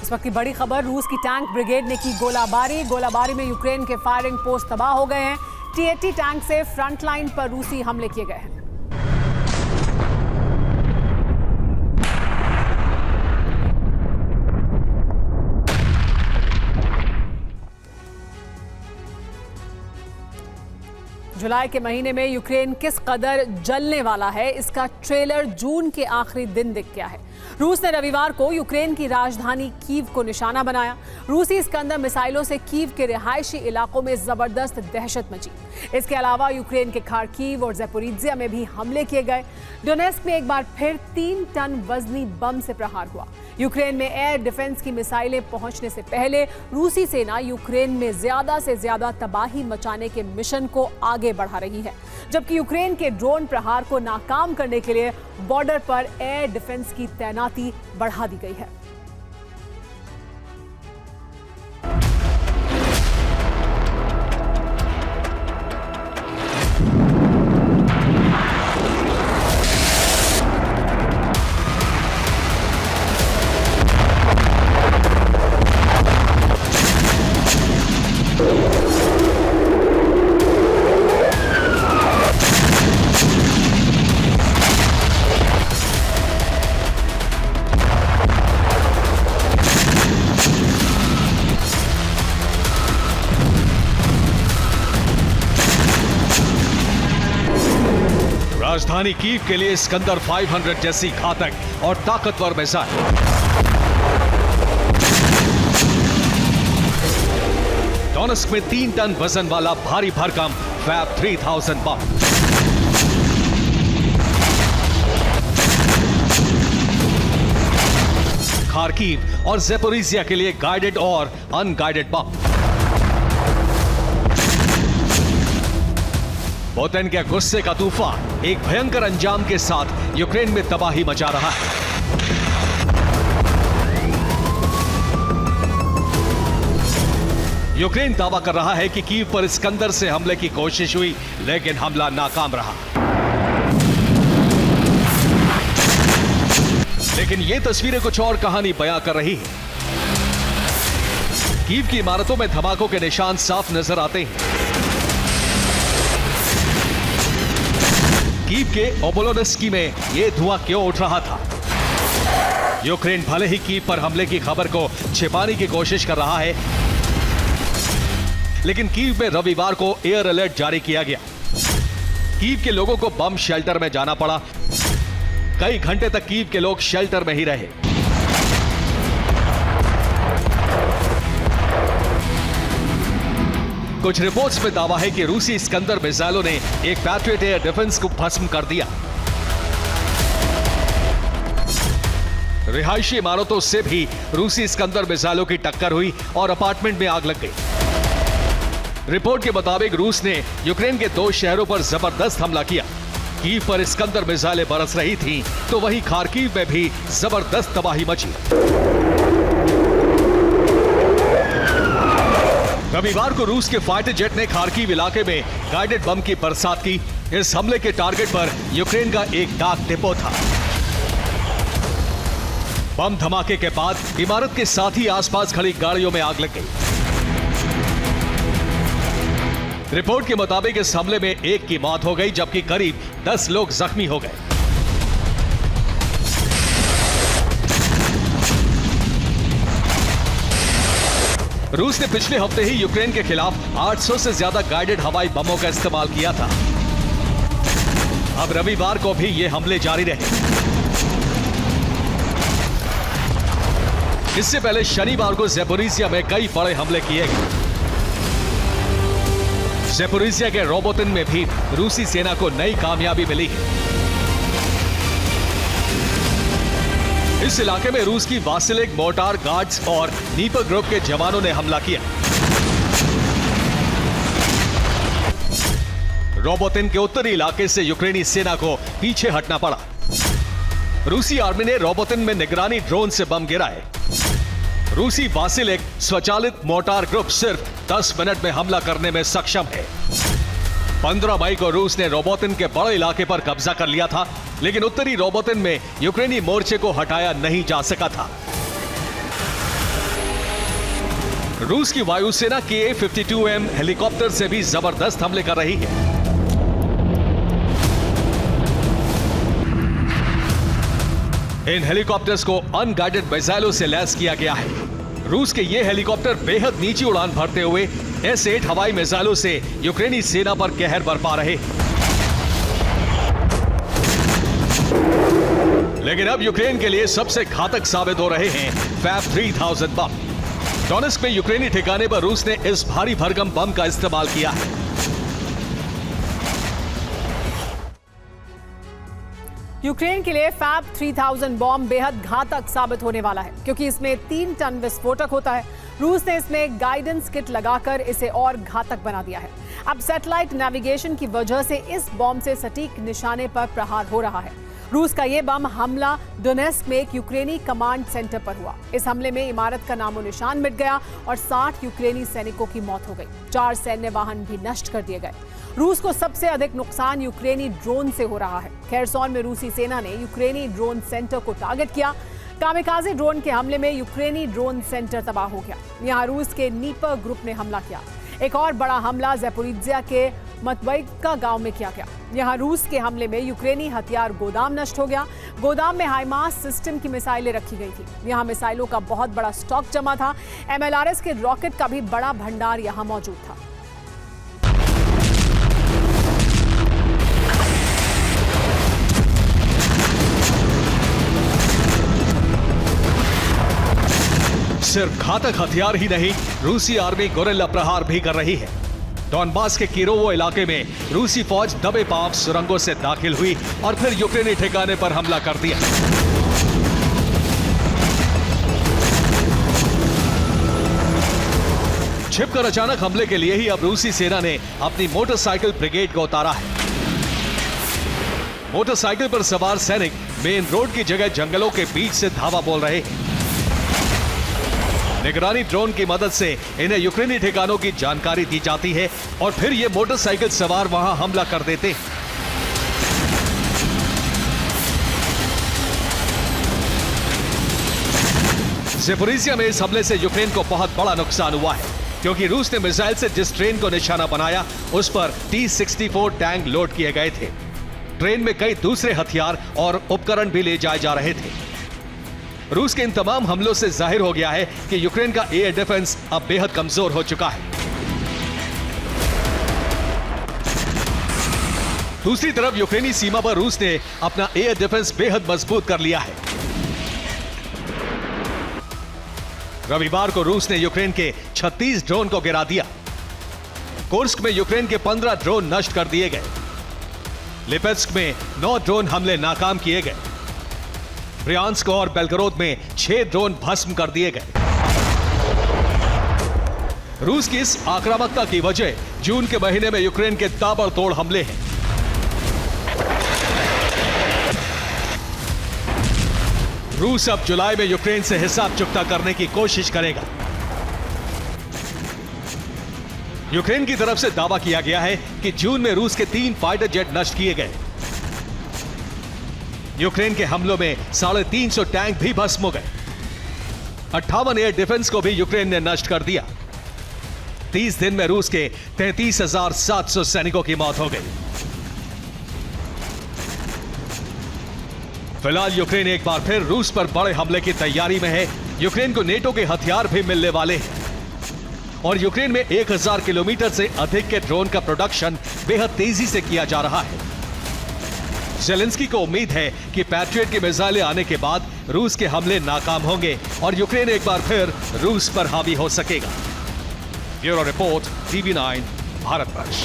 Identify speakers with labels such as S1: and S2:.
S1: इस वक्त की बड़ी खबर, रूस की टैंक ब्रिगेड ने की गोलाबारी में यूक्रेन के फायरिंग पोस्ट तबाह हो गए हैं। T-80 टैंक से फ्रंट लाइन पर रूसी हमले किए गए हैं। जुलाई के महीने में यूक्रेन किस कदर जलने वाला है, इसका ट्रेलर जून के आखिरी दिन दिख गया है। रूस ने रविवार को यूक्रेन की राजधानी कीव को निशाना बनाया। रूसी इस्कंदर मिसाइलों से कीव के रिहायशी इलाकों में जबरदस्त दहशत मची। इसके अलावा यूक्रेन के खार्किव और ज़ैपोरिज़िया में भी हमले किए गए। डोनेस्क में एक बार फिर 3 टन वजनी बम से प्रहार हुआ। यूक्रेन में एयर डिफेंस की मिसाइलें पहुंचने से पहले रूसी सेना यूक्रेन में ज्यादा से ज्यादा तबाही मचाने के मिशन को आगे बढ़ा रही है, जबकि यूक्रेन के ड्रोन प्रहार को नाकाम करने के लिए बॉर्डर पर एयर डिफेंस की तैनाती बढ़ा दी गई है।
S2: राजधानी कीव के लिए इस्कंदर 500 जैसी घातक और ताकतवर मिसाइल, डोनेस्क में 3 टन वजन वाला भारी भरकम फैब 3000 बम, खार्किव और ज़ैपोरिज़िया के लिए गाइडेड और अनगाइडेड बम। पुतिन के गुस्से का तूफान एक भयंकर अंजाम के साथ यूक्रेन में तबाही मचा रहा है। यूक्रेन दावा कर रहा है कि कीव पर इस्कंदर से हमले की कोशिश हुई, लेकिन हमला नाकाम रहा। लेकिन ये तस्वीरें कुछ और कहानी बयां कर रही है। कीव की इमारतों में धमाकों के निशान साफ नजर आते हैं। कीव के ओबोलोनेस्की में यह धुआं क्यों उठ रहा था? यूक्रेन भले ही कीव पर हमले की खबर को छिपाने की कोशिश कर रहा है, लेकिन कीव में रविवार को एयर अलर्ट जारी किया गया। कीव के लोगों को बम शेल्टर में जाना पड़ा। कई घंटे तक कीव के लोग शेल्टर में ही रहे। कुछ रिपोर्ट्स में दावा है कि रूसी इस्कंदर मिसाइलों ने एक पैट्रियट एयर डिफेंस को भस्म कर दिया। रिहायशी इमारतों से भी रूसी इस्कंदर मिसाइलों की टक्कर हुई और अपार्टमेंट में आग लग गई। रिपोर्ट के मुताबिक रूस ने यूक्रेन के 2 शहरों पर जबरदस्त हमला किया। कीव पर इस्कंदर मिसाइलें बरस रही थीं, तो वहीं खार्किव में भी जबरदस्त तबाही मची। रविवार को रूस के फाइटर जेट ने खार्किव इलाके में गाइडेड बम की बरसात की। इस हमले के टारगेट पर यूक्रेन का एक डाक डिपो था। बम धमाके के बाद इमारत के साथ ही आसपास खड़ी गाड़ियों में आग लग गई। रिपोर्ट के मुताबिक इस हमले में एक की मौत हो गई, जबकि करीब 10 लोग जख्मी हो गए। रूस ने पिछले हफ्ते ही यूक्रेन के खिलाफ 800 से ज्यादा गाइडेड हवाई बमों का इस्तेमाल किया था। अब रविवार को भी ये हमले जारी रहे। इससे पहले शनिवार को ज़ैपोरिज़िया में कई बड़े हमले किए गए। ज़ैपोरिज़िया के रोबोतिन में भी रूसी सेना को नई कामयाबी मिली है। इस इलाके में रूस की वासिलिक मोर्टार गार्ड्स और नीपर ग्रुप के जवानों ने हमला किया। रोबोतिन के उत्तरी इलाके से यूक्रेनी सेना को पीछे हटना पड़ा। रूसी आर्मी ने रोबोतिन में निगरानी ड्रोन से बम गिराए। रूसी वासिलिक स्वचालित मोर्टार ग्रुप सिर्फ 10 मिनट में हमला करने में सक्षम है। 15 मई को रूस ने रोबोतिन के बड़े इलाके पर कब्जा कर लिया था, लेकिन उत्तरी रोबोतिन में यूक्रेनी मोर्चे को हटाया नहीं जा सका था। रूस की वायुसेना Ka-52M हेलीकॉप्टर से भी जबरदस्त हमले कर रही है। इन हेलीकॉप्टर्स को अनगाइडेड मिसाइलों से लैस किया गया है। रूस के ये हेलीकॉप्टर बेहद नीची उड़ान भरते हुए S-8 हवाई मिसाइलों से यूक्रेनी सेना पर कहर बरपा रहे। लेकिन अब यूक्रेन के लिए सबसे घातक साबित हो रहे हैं फैब 3000 बम। डोनेस्क में यूक्रेनी ठिकाने पर रूस ने इस भारी भरकम बम का इस्तेमाल किया है।
S1: यूक्रेन के लिए फैब 3000 बॉम्ब बेहद घातक साबित होने वाला है, क्योंकि इसमें 3 टन विस्फोटक होता है। रूस ने इसमें गाइडेंस किट लगाकर इसे और घातक बना दिया है। अब सैटेलाइट नेविगेशन की वजह से इस बॉम्ब से सटीक निशाने पर प्रहार हो रहा है। रूस का ये बम हमला डोनेस्क में एक यूक्रेनी कमांड सेंटर पर हुआ। इस हमले में इमारत का नामो निशान मिट गया और 60 यूक्रेनी सैनिकों की मौत हो गई। 4 सैन्य वाहन भी नष्ट कर दिए गए। रूस को सबसे अधिक नुकसान यूक्रेनी ड्रोन से हो रहा है। खेरसोन में रूसी सेना ने यूक्रेनी ड्रोन सेंटर को टारगेट किया। कामिकाजे ड्रोन के हमले में यूक्रेनी ड्रोन सेंटर तबाह हो गया। यहां रूस के नीपर ग्रुप ने हमला किया। एक और बड़ा हमला ज़ैपोरिज्जिया के मतवैका गांव में किया गया। यहां रूस के हमले में यूक्रेनी हथियार गोदाम नष्ट हो गया। गोदाम में हाइमार्स सिस्टम की मिसाइलें रखी गई थी। यहां मिसाइलों का बहुत बड़ा स्टॉक जमा था। MLRS के रॉकेट का भी बड़ा भंडार यहां मौजूद था।
S2: सिर्फ घातक हथियार ही नहीं, रूसी आर्मी गोरिल्ला प्रहार भी कर रही है। डॉनबास के किरोवो इलाके में रूसी फौज दबे पांव सुरंगों से दाखिल हुई और फिर यूक्रेनी ठिकाने पर हमला कर दिया। छिपकर अचानक हमले के लिए ही अब रूसी सेना ने अपनी मोटरसाइकिल ब्रिगेड को उतारा है। मोटरसाइकिल पर सवार सैनिक मेन रोड की जगह जंगलों के बीच से धावा बोल रहे हैं। निगरानी ड्रोन की मदद से इन्हें यूक्रेनी ठिकानों की जानकारी दी जाती है और फिर ये मोटरसाइकिल सवार वहां हमला कर देते हैं। ज़ैपोरिज्जिया में इस हमले से यूक्रेन को बहुत बड़ा नुकसान हुआ है, क्योंकि रूस ने मिसाइल से जिस ट्रेन को निशाना बनाया उस पर T-64 टैंक लोड किए गए थे। ट्रेन में कई दूसरे हथियार और उपकरण भी ले जाए जा रहे थे। रूस के इन तमाम हमलों से जाहिर हो गया है कि यूक्रेन का एयर डिफेंस अब बेहद कमजोर हो चुका है। दूसरी तरफ यूक्रेनी सीमा पर रूस ने अपना एयर डिफेंस बेहद मजबूत कर लिया है। रविवार को रूस ने यूक्रेन के 36 ड्रोन को गिरा दिया। कुर्स्क में यूक्रेन के 15 ड्रोन नष्ट कर दिए गए। लिपेस्क में 9 ड्रोन हमले नाकाम किए गए। ब्रियांस्क और बेलगोरोद में 6 ड्रोन भस्म कर दिए गए। रूस की इस आक्रामकता की वजह जून के महीने में यूक्रेन के ताबड़तोड़ हमले हैं। रूस अब जुलाई में यूक्रेन से हिसाब चुकता करने की कोशिश करेगा। यूक्रेन की तरफ से दावा किया गया है कि जून में रूस के 3 फाइटर जेट नष्ट किए गए। यूक्रेन के हमलों में 350 टैंक भी भस्म हो गए। 58 एयर डिफेंस को भी यूक्रेन ने नष्ट कर दिया। 30 दिन में रूस के 33,700 सैनिकों की मौत हो गई। फिलहाल यूक्रेन एक बार फिर रूस पर बड़े हमले की तैयारी में है। यूक्रेन को नेटो के हथियार भी मिलने वाले हैं और यूक्रेन में 1000 किलोमीटर से अधिक के ड्रोन का प्रोडक्शन बेहद तेजी से किया जा रहा है। ज़ेलेंस्की को उम्मीद है कि पैट्रियट की मिसाइलें आने के बाद रूस के हमले नाकाम होंगे और यूक्रेन एक बार फिर रूस पर हावी हो सकेगा। Bureau report, TV9 Bharatvarsh.